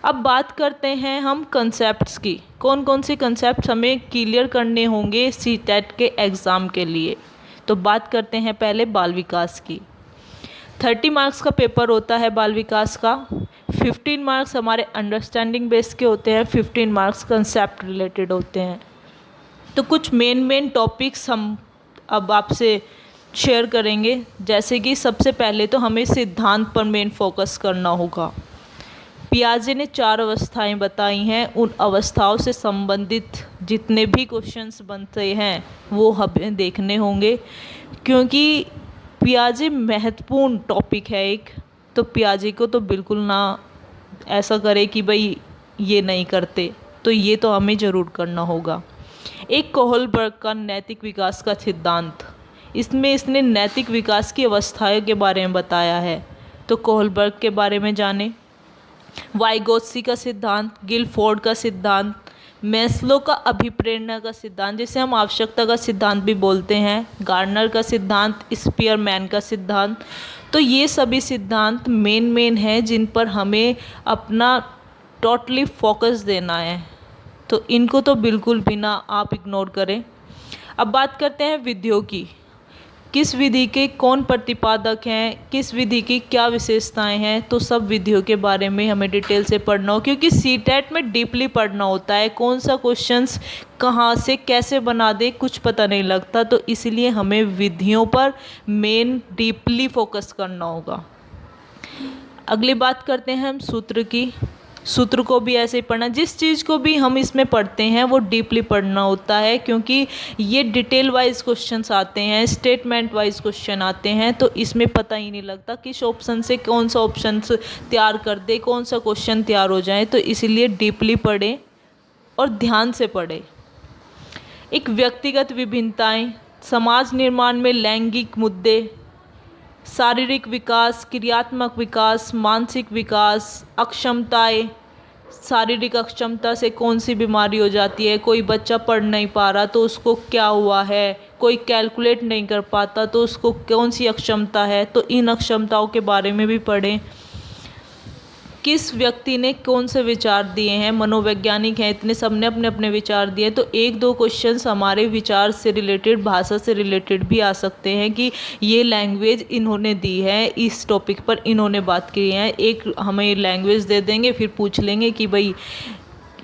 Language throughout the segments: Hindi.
अब बात करते हैं हम कंसेप्ट्स की। कौन कौन से कंसेप्ट हमें क्लियर करने होंगे सीटेट के एग्ज़ाम के लिए। तो बात करते हैं पहले बाल विकास की। 30 मार्क्स का पेपर होता है बाल विकास का। 15 मार्क्स हमारे अंडरस्टैंडिंग बेस के होते हैं, 15 मार्क्स कंसेप्ट रिलेटेड होते हैं। तो कुछ मेन टॉपिक्स हम अब आपसे शेयर करेंगे। जैसे कि सबसे पहले तो हमें सिद्धांत पर मेन फोकस करना होगा। पियाजे ने 4 अवस्थाएं बताई हैं, उन अवस्थाओं से संबंधित जितने भी क्वेश्चंस बनते हैं वो हमें देखने होंगे, क्योंकि पियाजे महत्वपूर्ण टॉपिक है एक। तो पियाजे को तो बिल्कुल ना ऐसा करे कि भाई ये नहीं करते, तो ये तो हमें ज़रूर करना होगा। एक कोहलबर्ग का नैतिक विकास का सिद्धांत, इसमें इसने नैतिक विकास की अवस्थाओं के बारे में बताया है, तो कोहलबर्ग के बारे में जाने। वाइगोत्स्की का सिद्धांत, गिलफोर्ड का सिद्धांत, मैस्लो का अभिप्रेरणा का सिद्धांत जिसे हम आवश्यकता का सिद्धांत भी बोलते हैं, गार्नर का सिद्धांत, स्पीयरमैन का सिद्धांत। तो ये सभी सिद्धांत मेन हैं जिन पर हमें अपना टोटली फोकस देना है, तो इनको तो बिल्कुल भी ना आप इग्नोर करें। अब बात करते हैं विधियों की। किस विधि के कौन प्रतिपादक हैं, किस विधि की क्या विशेषताएं हैं, तो सब विधियों के बारे में हमें डिटेल से पढ़ना हो, क्योंकि सीटेट में डीपली पढ़ना होता है। कौन सा क्वेश्चंस कहाँ से कैसे बना दे कुछ पता नहीं लगता, तो इसलिए हमें विधियों पर मेन डीपली फोकस करना होगा। अगली बात करते हैं हम सूत्र की। सूत्र को भी ऐसे ही पढ़ना, जिस चीज़ को भी हम इसमें पढ़ते हैं वो डीपली पढ़ना होता है, क्योंकि ये डिटेल वाइज क्वेश्चंस आते हैं, स्टेटमेंट वाइज क्वेश्चन आते हैं, तो इसमें पता ही नहीं लगता किस ऑप्शन से कौन सा ऑप्शन तैयार कर दे, कौन सा क्वेश्चन तैयार हो जाए। तो इसलिए डीपली पढ़ें और ध्यान से पढ़ें। एक व्यक्तिगत विभिन्नताएं, समाज निर्माण में लैंगिक मुद्दे, शारीरिक विकास, क्रियात्मक विकास, मानसिक विकास, अक्षमताएं, शारीरिक अक्षमता से कौन सी बीमारी हो जाती है, कोई बच्चा पढ़ नहीं पा रहा तो उसको क्या हुआ है, कोई कैलकुलेट नहीं कर पाता तो उसको कौन सी अक्षमता है, तो इन अक्षमताओं के बारे में भी पढ़ें। किस व्यक्ति ने कौन से विचार दिए हैं, मनोवैज्ञानिक हैं, इतने सब ने अपने अपने विचार दिए, तो एक दो क्वेश्चंस हमारे विचार से रिलेटेड, भाषा से रिलेटेड भी आ सकते हैं कि ये लैंग्वेज इन्होंने दी है, इस टॉपिक पर इन्होंने बात की है। एक हमें लैंग्वेज दे देंगे, फिर पूछ लेंगे कि भाई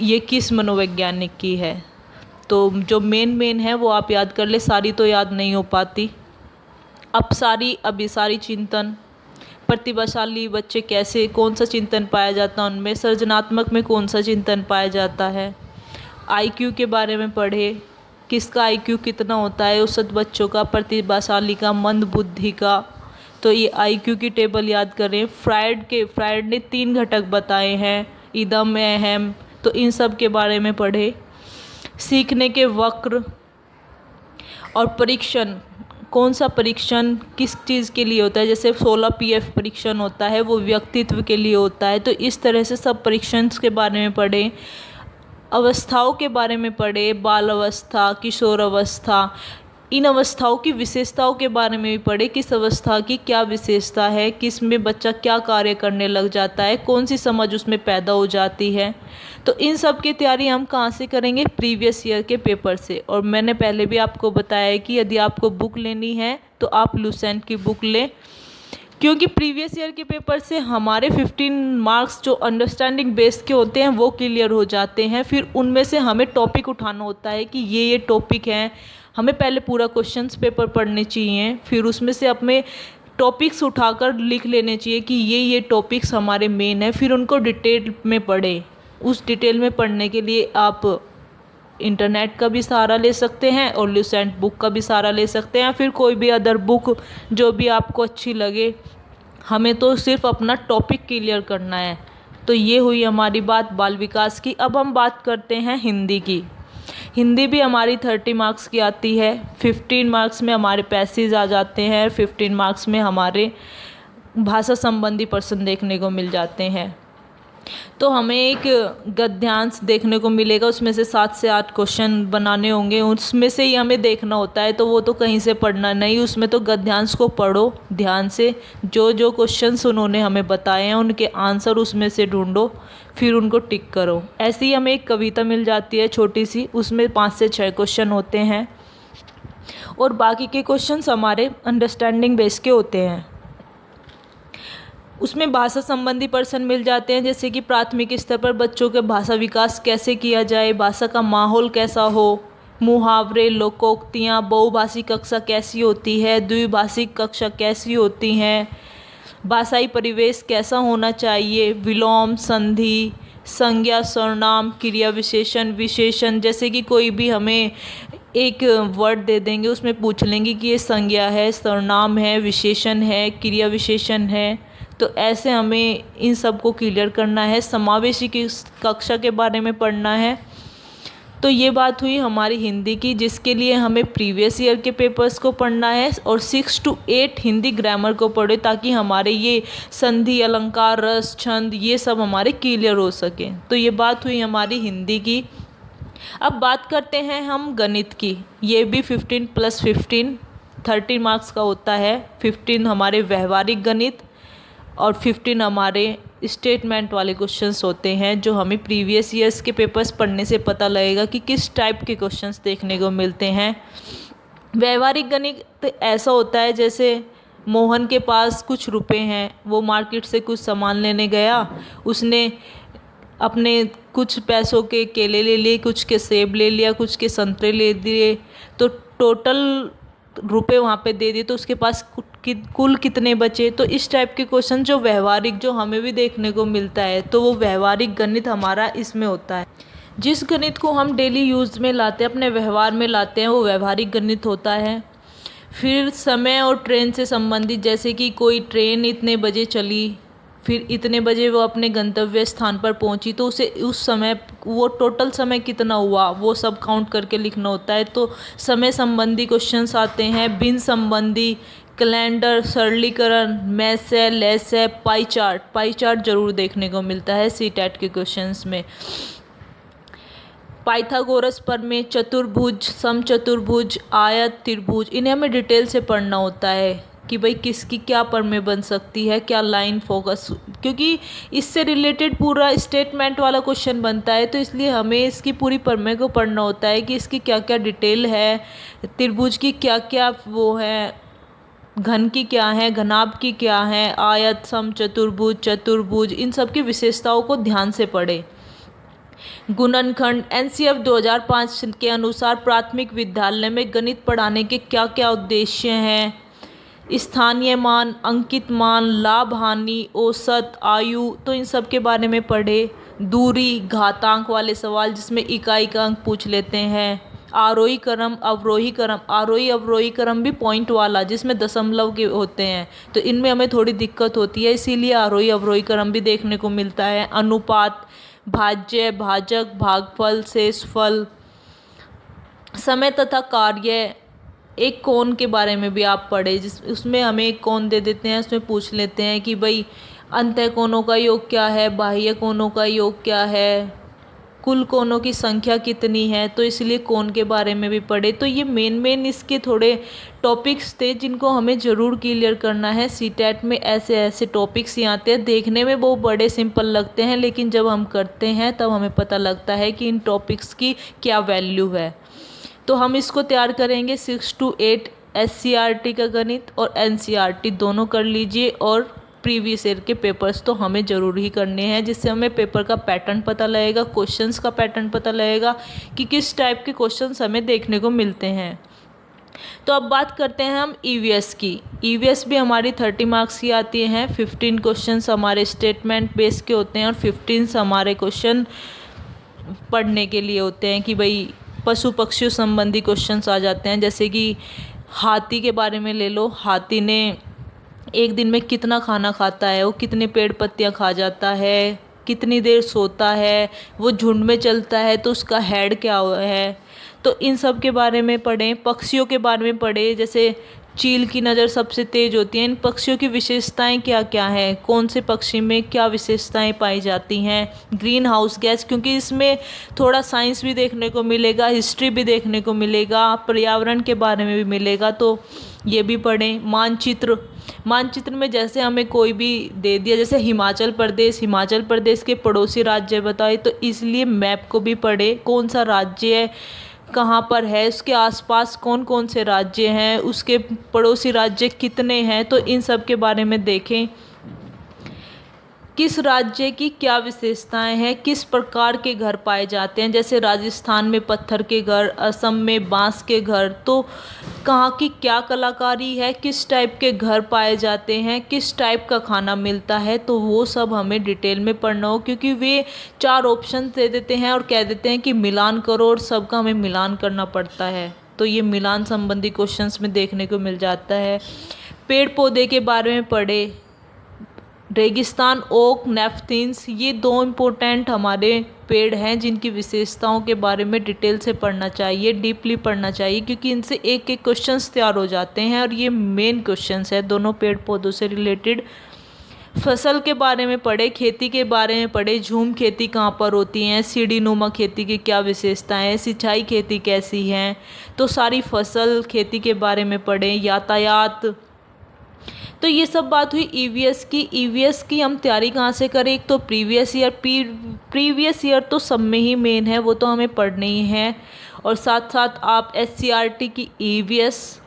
ये किस मनोवैज्ञानिक की है। तो जो मेन है वो आप याद कर ले, सारी तो याद नहीं हो पाती। अभिसारी चिंतन, प्रतिभाशाली बच्चे कैसे, कौन सा चिंतन पाया जाता है उनमें, सृजनात्मक में कौन सा चिंतन पाया जाता है। आईक्यू के बारे में पढ़े, किसका आईक्यू कितना होता है, औसत बच्चों का, प्रतिभाशाली का, मंद बुद्धि का। तो ये आईक्यू की टेबल याद करें। फ्रायड ने 3 घटक बताए हैं, इदम, अहम, तो इन सब के बारे में पढ़े। सीखने के वक्र और परीक्षण, कौन सा परीक्षण किस चीज़ के लिए होता है, जैसे 16 पीएफ परीक्षण होता है वो व्यक्तित्व के लिए होता है, तो इस तरह से सब परीक्षण के बारे में पढ़ें। अवस्थाओं के बारे में पढ़ें, बाल अवस्था, किशोर अवस्था, इन अवस्थाओं की विशेषताओं के बारे में भी पढ़े, किस अवस्था की क्या विशेषता है, किस में बच्चा क्या कार्य करने लग जाता है, कौन सी समझ उसमें पैदा हो जाती है। तो इन सब की तैयारी हम कहाँ से करेंगे, प्रीवियस ईयर के पेपर से। और मैंने पहले भी आपको बताया कि यदि आपको बुक लेनी है तो आप लुसेंट की बुक लें, क्योंकि प्रीवियस ईयर के पेपर से हमारे 15 मार्क्स जो अंडरस्टैंडिंग बेस के होते हैं वो क्लियर हो जाते हैं। फिर उनमें से हमें टॉपिक उठाना होता है कि ये टॉपिक हैं, हमें पहले पूरा क्वेश्चंस पेपर पढ़ने चाहिए, फिर उसमें से अपने टॉपिक्स उठाकर लिख लेने चाहिए कि ये टॉपिक्स हमारे मेन है, फिर उनको डिटेल में पढ़ें। उस डिटेल में पढ़ने के लिए आप इंटरनेट का भी सहारा ले सकते हैं और लुसेंट बुक का भी सहारा ले सकते हैं, फिर कोई भी अदर बुक जो भी आपको अच्छी लगे। हमें तो सिर्फ अपना टॉपिक क्लियर करना है। तो ये हुई हमारी बात बाल विकास की। अब हम बात करते हैं हिंदी की। हिंदी भी हमारी 30 मार्क्स की आती है। 15 मार्क्स में हमारे पैसेज आ जाते हैं, 15 मार्क्स में हमारे भाषा संबंधी प्रश्न देखने को मिल जाते हैं। तो हमें एक गद्यांश देखने को मिलेगा, उसमें से 7 से 8 क्वेश्चन बनाने होंगे, उसमें से ही हमें देखना होता है। तो वो तो कहीं से पढ़ना नहीं, उसमें तो गद्यांश को पढ़ो ध्यान से, जो जो क्वेश्चंस उन्होंने हमें बताए हैं उनके आंसर उसमें से ढूंढो, फिर उनको टिक करो। ऐसे ही हमें एक कविता मिल जाती है छोटी सी, उसमें 5 से 6 क्वेश्चन होते हैं और बाकी के क्वेश्चंस हमारे अंडरस्टैंडिंग बेस के होते हैं। उसमें भाषा संबंधी प्रश्न मिल जाते हैं, जैसे कि प्राथमिक स्तर पर बच्चों के भाषा विकास कैसे किया जाए, भाषा का माहौल कैसा हो, मुहावरे, लोकोक्तियाँ, बहुभाषी कक्षा कैसी होती है, द्विभाषिक कक्षा कैसी होती हैं, भाषाई परिवेश कैसा होना चाहिए, विलोम, संधि, संज्ञा, सर्वनाम, क्रिया विशेषण, विशेषण। जैसे कि कोई भी हमें एक वर्ड दे देंगे, उसमें पूछ लेंगे कि ये संज्ञा है, सर्वनाम है, विशेषण है, क्रिया विशेषण है। तो ऐसे हमें इन सब को क्लियर करना है। समावेशी की कक्षा के बारे में पढ़ना है। तो ये बात हुई हमारी हिंदी की, जिसके लिए हमें प्रीवियस ईयर के पेपर्स को पढ़ना है और 6 to 8 हिंदी ग्रामर को पढ़े, ताकि हमारे ये संधि, अलंकार, रस, छंद ये सब हमारे क्लियर हो सके। तो ये बात हुई हमारी हिंदी की। अब बात करते हैं हम गणित की। ये भी 15 + 15 30 मार्क्स का होता है। 15 हमारे व्यवहारिक गणित और 15 हमारे स्टेटमेंट वाले क्वेश्चंस होते हैं, जो हमें प्रीवियस ईयर्स के पेपर्स पढ़ने से पता लगेगा कि किस टाइप के क्वेश्चंस देखने को मिलते हैं। व्यवहारिक गणित ऐसा होता है, जैसे मोहन के पास कुछ रुपए हैं, वो मार्केट से कुछ सामान लेने गया, उसने अपने कुछ पैसों के केले ले लिए, कुछ के सेब ले लिया, कुछ के संतरे ले दिए, तो टोटल रुपए वहाँ पे दे दिए, तो उसके पास कुल कितने बचे। तो इस टाइप के क्वेश्चन जो व्यवहारिक, जो हमें भी देखने को मिलता है, तो वो व्यवहारिक गणित हमारा इसमें होता है। जिस गणित को हम डेली यूज़ में लाते हैं, अपने व्यवहार में लाते हैं, वो व्यवहारिक गणित होता है। फिर समय और ट्रेन से संबंधित, जैसे कि कोई ट्रेन इतने बजे चली, फिर इतने बजे वो अपने गंतव्य स्थान पर पहुंची, तो उसे उस समय वो टोटल समय कितना हुआ वो सब काउंट करके लिखना होता है। तो समय संबंधी क्वेश्चंस आते हैं, भिन्न संबंधी, कैलेंडर, सरलीकरण, मैसे, लेसे, पाई चार्ट जरूर देखने को मिलता है सीटेट के क्वेश्चंस में। पाइथागोरस प्रमेय, चतुर्भुज, समचतुर्भुज, आयत, त्रिभुज, इन्हें हमें डिटेल से पढ़ना होता है कि भाई किसकी क्या प्रमेय बन सकती है, क्या लाइन फोकस, क्योंकि इससे रिलेटेड पूरा स्टेटमेंट वाला क्वेश्चन बनता है। तो इसलिए हमें इसकी पूरी प्रमेय को पढ़ना होता है कि इसकी क्या क्या डिटेल है, त्रिभुज की क्या क्या वो है, घन की क्या है, घनाभ की क्या है, आयत, समचतुर्भुज, चतुर्भुज, इन सब की विशेषताओं को ध्यान से पढ़े। गुणनखंड, एनसीएफ 2005 के अनुसार प्राथमिक विद्यालय में गणित पढ़ाने के क्या क्या उद्देश्य हैं। स्थानीय मान, अंकित मान, लाभ हानि, औसत, आयु, तो इन सब के बारे में पढ़े। दूरी, घातांक वाले सवाल जिसमें इकाई का अंक पूछ लेते हैं। आरोही क्रम, अवरोही क्रम, आरोही अवरोही क्रम भी पॉइंट वाला जिसमें दशमलव के होते हैं, तो इनमें हमें थोड़ी दिक्कत होती है, इसीलिए आरोही अवरोही क्रम भी देखने को मिलता है। अनुपात, भाज्य, भाजक, भागफल, शेषफल, समय तथा कार्य, एक कोण के बारे में भी आप पढ़े, जिस उसमें हमें एक कोण दे देते हैं, उसमें पूछ लेते हैं कि भाई अंतः कोणों का योग क्या है, बाह्य कोणों का योग क्या है, कुल कोणों की संख्या कितनी है, तो इसलिए कोण के बारे में भी पढ़े। तो ये मेन इसके थोड़े टॉपिक्स थे जिनको हमें ज़रूर क्लियर करना है। सीटेट में ऐसे ऐसे टॉपिक्स ही आते हैं, देखने में वो बड़े सिंपल लगते हैं, लेकिन जब हम करते हैं तब हमें पता लगता है कि इन टॉपिक्स की क्या वैल्यू है। तो हम इसको तैयार करेंगे 6 to 8 SCRT का गणित और NCERT दोनों कर लीजिए, और प्रीवियस ईयर के पेपर्स तो हमें ज़रूर ही करने हैं, जिससे हमें पेपर का पैटर्न पता लगेगा, क्वेश्चंस का पैटर्न पता लगेगा कि किस टाइप के क्वेश्चंस हमें देखने को मिलते हैं। तो अब बात करते हैं हम EVS की। EVS भी हमारी 30 मार्क्स की आती हैं। 15 क्वेश्चंस हमारे स्टेटमेंट बेस के होते हैं और 15 हमारे क्वेश्चन पढ़ने के लिए होते हैं कि भाई पशु पक्षियों संबंधी क्वेश्चंस आ जाते हैं। जैसे कि हाथी के बारे में ले लो, हाथी ने एक दिन में कितना खाना खाता है, वो कितने पेड़ पत्तियाँ खा जाता है, कितनी देर सोता है, वो झुंड में चलता है तो उसका हेड क्या है, तो इन सब के बारे में पढ़ें। पक्षियों के बारे में पढ़ें, जैसे चील की नज़र सबसे तेज होती है। इन पक्षियों की विशेषताएं क्या क्या हैं, कौन से पक्षी में क्या विशेषताएं पाई जाती हैं। ग्रीन हाउस गैस, क्योंकि इसमें थोड़ा साइंस भी देखने को मिलेगा, हिस्ट्री भी देखने को मिलेगा, पर्यावरण के बारे में भी मिलेगा, तो ये भी पढ़ें। मानचित्र, मानचित्र में जैसे हमें कोई भी दे दिया, जैसे हिमाचल प्रदेश के पड़ोसी राज्य बताए, तो इसलिए मैप को भी पढ़े, कौन सा राज्य है, कहाँ पर है, उसके आसपास कौन कौन से राज्य हैं, उसके पड़ोसी राज्य कितने हैं, तो इन सब के बारे में देखें। किस राज्य की क्या विशेषताएं हैं, किस प्रकार के घर पाए जाते हैं, जैसे राजस्थान में पत्थर के घर, असम में बांस के घर, तो कहाँ की क्या कलाकारी है, किस टाइप के घर पाए जाते हैं, किस टाइप का खाना मिलता है, तो वो सब हमें डिटेल में पढ़ना हो, क्योंकि वे 4 ऑप्शन दे देते हैं और कह देते हैं कि मिलान करो, और सबका हमें मिलान करना पड़ता है, तो ये मिलान संबंधी क्वेश्चंस में देखने को मिल जाता है। पेड़ पौधे के बारे में पढ़े, रेगिस्तान, ओक, नेफ्थीन्स, ये 2 इम्पोर्टेंट हमारे पेड़ हैं जिनकी विशेषताओं के बारे में डिटेल से पढ़ना चाहिए, डीपली पढ़ना चाहिए, क्योंकि इनसे एक एक क्वेश्चंस तैयार हो जाते हैं और ये मेन क्वेश्चंस है दोनों पेड़ पौधों से रिलेटेड। फसल के बारे में पढ़े, खेती के बारे में पढ़े, झूम खेती कहाँ पर होती हैं, सीढ़ी नुमा खेती की क्या विशेषताएं हैं, सिंचाई खेती कैसी हैं, तो सारी फसल खेती के बारे में पढ़ें। यातायात, तो ये सब बात हुई ईवीएस की। ईवीएस की हम तैयारी कहाँ से करें, एक तो प्रीवियस ईयर तो सब में ही मेन है, वो तो हमें पढ़नी ही है, और साथ साथ आप एससीईआरटी की ईवीएस,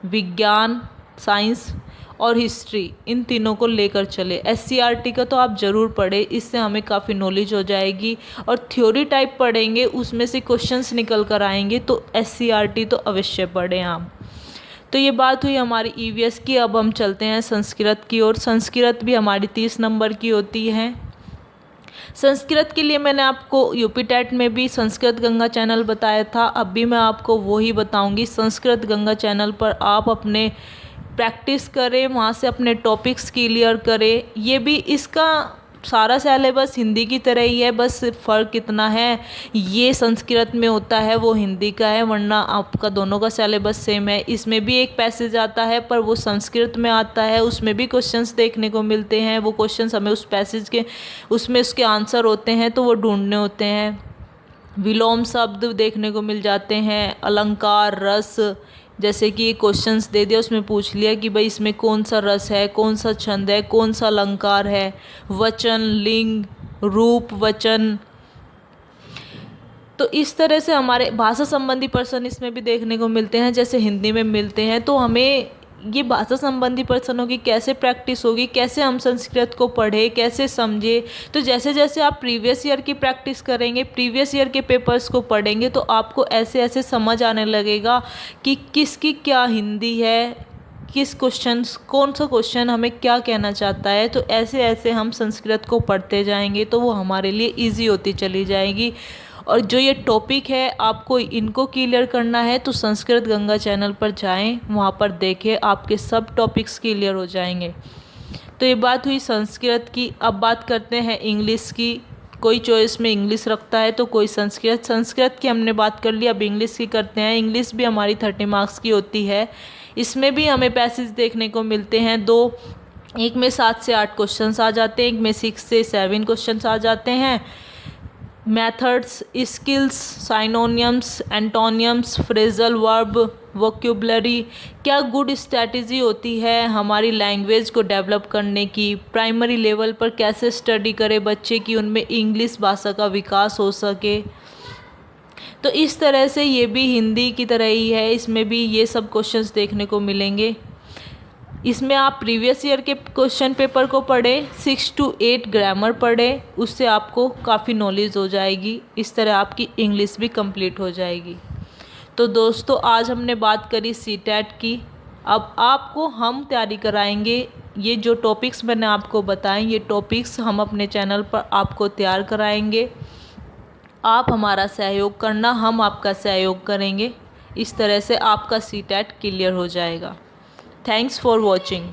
विज्ञान, साइंस और हिस्ट्री, इन तीनों को लेकर चले। एससीईआरटी का तो आप ज़रूर पढ़ें, इससे हमें काफ़ी नॉलेज हो जाएगी, और थ्योरी टाइप पढ़ेंगे उसमें से क्वेश्चंस निकल कर आएंगे, तो एससीईआरटी तो अवश्य पढ़ें आप। तो ये बात हुई हमारी ईवीएस की। अब हम चलते हैं संस्कृत की ओर। संस्कृत भी हमारी 30 नंबर की होती है। संस्कृत के लिए मैंने आपको यूपी टेट में भी संस्कृत गंगा चैनल बताया था, अब भी मैं आपको वही बताऊंगी। संस्कृत गंगा चैनल पर आप अपने प्रैक्टिस करें, वहाँ से अपने टॉपिक्स क्लियर करें। ये भी इसका सारा सिलेबस हिंदी की तरह ही है, बस फ़र्क इतना है ये संस्कृत में होता है, वो हिंदी का है, वरना आपका दोनों का सिलेबस सेम है। इसमें भी एक पैसेज आता है पर वो संस्कृत में आता है, उसमें भी क्वेश्चंस देखने को मिलते हैं। वो क्वेश्चंस हमें उस पैसेज के उसमें उसके आंसर होते हैं, तो वो ढूंढने होते हैं। विलोम शब्द देखने को मिल जाते हैं, अलंकार, रस, जैसे कि क्वेश्चंस दे दिया, उसमें पूछ लिया कि भाई इसमें कौन सा रस है, कौन सा छंद है, कौन सा अलंकार है। वचन, लिंग, रूप, वचन, तो इस तरह से हमारे भाषा संबंधी प्रश्न इसमें भी देखने को मिलते हैं, जैसे हिंदी में मिलते हैं। तो हमें ये भाषा संबंधी प्रश्नों की कैसे प्रैक्टिस होगी, कैसे हम संस्कृत को पढ़े, कैसे समझे, तो जैसे जैसे आप प्रीवियस ईयर की प्रैक्टिस करेंगे, प्रीवियस ईयर के पेपर्स को पढ़ेंगे, तो आपको ऐसे ऐसे समझ आने लगेगा कि किसकी क्या हिंदी है, किस क्वेश्चन, कौन सा क्वेश्चन हमें क्या कहना चाहता है। तो ऐसे ऐसे हम संस्कृत को पढ़ते जाएंगे तो वो हमारे लिए ईजी होती चली जाएगी। और जो ये टॉपिक है आपको इनको क्लियर करना है तो संस्कृत गंगा चैनल पर जाएं, वहाँ पर देखें, आपके सब टॉपिक्स क्लियर हो जाएंगे। तो ये बात हुई संस्कृत की। अब बात करते हैं इंग्लिश की। कोई चॉइस में इंग्लिश रखता है तो कोई संस्कृत। संस्कृत की हमने बात कर ली, अब इंग्लिश की करते हैं। इंग्लिश भी हमारी 30 मार्क्स की होती है। इसमें भी हमें पैसेज देखने को मिलते हैं दो, एक में 7 से 8 क्वेश्चंस आ जाते हैं, एक में 6 से 7 क्वेश्चंस आ जाते हैं। Methods, skills, synonyms, antonyms, phrasal verb, vocabulary, क्या गुड स्ट्रैटेजी होती है हमारी लैंग्वेज को डेवलप करने की, प्राइमरी लेवल पर कैसे स्टडी करें बच्चे की उनमें इंग्लिश भाषा का विकास हो सके। तो इस तरह से ये भी हिंदी की तरह ही है, इसमें भी ये सब क्वेश्चंस देखने को मिलेंगे। इसमें आप प्रीवियस ईयर के क्वेश्चन पेपर को पढ़ें, 6 to 8 ग्रामर पढ़ें, उससे आपको काफ़ी नॉलेज हो जाएगी। इस तरह आपकी इंग्लिश भी कंप्लीट हो जाएगी। तो दोस्तों आज हमने बात करी सीटेट की। अब आपको हम तैयारी कराएंगे, ये जो टॉपिक्स मैंने आपको बताए ये टॉपिक्स हम अपने चैनल पर आपको तैयार कराएंगे। आप हमारा सहयोग करना, हम आपका सहयोग करेंगे। इस तरह से आपका सीटेट क्लियर हो जाएगा। Thanks for watching.